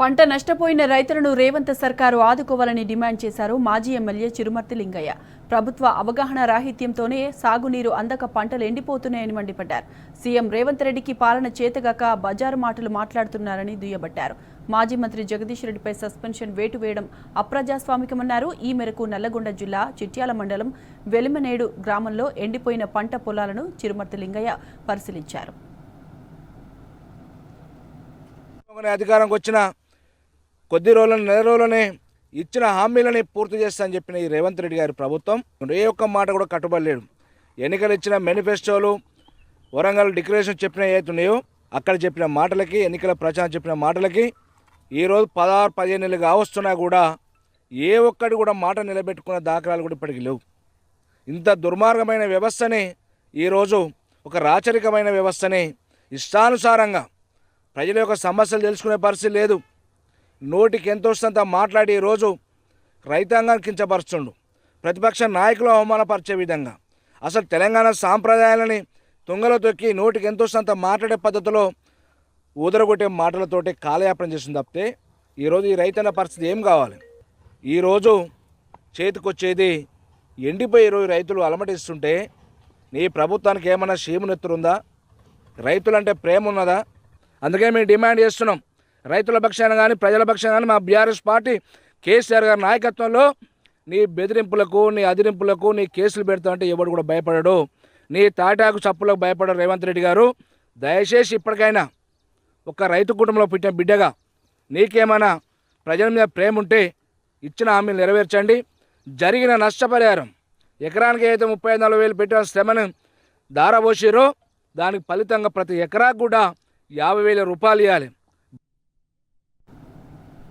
పంట నష్టపోయిన రైతులను రేవంత్ సర్కారు ఆదుకోవాలని డిమాండ్ చేశారు మాజీ ఎమ్మెల్యే చిరుమర్తి లింగయ్య. ప్రభుత్వ అవగాహన రాహిత్యంతోనే సాగునీరు అందక పంటలు ఎండిపోతున్నాయని మండిపడ్డారు. సీఎం రేవంత్ రెడ్డికి పాలన చేతగాక బజారు మాటలు మాట్లాడుతున్నారని దుయ్యబట్టారు. మాజీ మంత్రి జగదీష్ రెడ్డిపై సస్పెన్షన్ వేటు వేయడం అప్రజాస్వామికమన్నారు. ఈ మేరకు నల్లగొండ జిల్లా చిట్యాల మండలం వెలిమనేడు గ్రామంలో ఎండిపోయిన పంట పొలాలను చిరుమర్తి లింగయ్య పరిశీలించారు. అధికారంకి వచ్చిన కొద్ది రోజుల నెల రోజులనే ఇచ్చిన హామీలని పూర్తి చేస్తానని చెప్పిన ఈ రేవంత్ రెడ్డి గారి ప్రభుత్వం ఏ ఒక్క మాట కూడా కట్టుబడలేడు. ఎన్నికలు ఇచ్చిన మేనిఫెస్టోలు, వరంగల్ డిక్లరేషన్ చెప్పిన ఏతున్నాయో అక్కడ చెప్పిన మాటలకి, ఎన్నికల ప్రచారం చెప్పిన మాటలకి ఈరోజు 16-15 నెలలు కావస్తున్నా కూడా ఏ ఒక్కటి కూడా మాట నిలబెట్టుకున్న దాఖలాలు కూడా ఇప్పటికి లేవు. ఇంత దుర్మార్గమైన వ్యవస్థని ఈరోజు, ఒక రాచరికమైన వ్యవస్థని ఇష్టానుసారంగా ప్రజల యొక్క సమస్యలు తెలుసుకునే పరిస్థితి లేదు. నోటికి ఎంత వస్తుందంత మాట్లాడి ఈరోజు రైతాంగాన్ని కించపరుస్తుండు. ప్రతిపక్ష నాయకులు అవమానపరిచే విధంగా అసలు తెలంగాణ సాంప్రదాయాలని తుంగలో తొక్కి నోటికి ఎంత వస్తుందంత మాట్లాడే పద్ధతిలో ఊదరగొట్టే మాటలతోటి కాలయాపన చేస్తుంది తప్పితే ఈరోజు ఈ రైతన్న పరిస్థితి ఏం కావాలి? ఈరోజు చేతికొచ్చేది ఎండిపోయి ఈరోజు రైతులు అలమటిస్తుంటే నీ ప్రభుత్వానికి ఏమన్నా షీమునెత్తురుందా? రైతులంటే ప్రేమ ఉన్నదా? అందుకే మేము డిమాండ్ చేస్తున్నాం, రైతుల పక్షాన కానీ ప్రజల పక్షాన కానీ మా బీఆర్ఎస్ పార్టీ కేసీఆర్ గారి నాయకత్వంలో నీ బెదిరింపులకు, నీ అదిరింపులకు, నీ కేసులు పెడతామంటే ఎవడు కూడా భయపడడు. నీ తాటాకు చప్పులకు భయపడరు. రేవంత్ రెడ్డి గారు దయచేసి ఇప్పటికైనా ఒక రైతు కుటుంబంలో పుట్టిన బిడ్డగా నీకేమైనా ప్రజల మీద ప్రేమ ఉంటే ఇచ్చిన హామీలు నెరవేర్చండి. జరిగిన నష్టపరిహారం ఎకరానికి అయితే 34,000 పెట్టిన శ్రమను దారబోసిరో దానికి ఫలితంగా ప్రతి ఎకరాకు కూడా 50,000 రూపాయలు ఇవ్వాలి.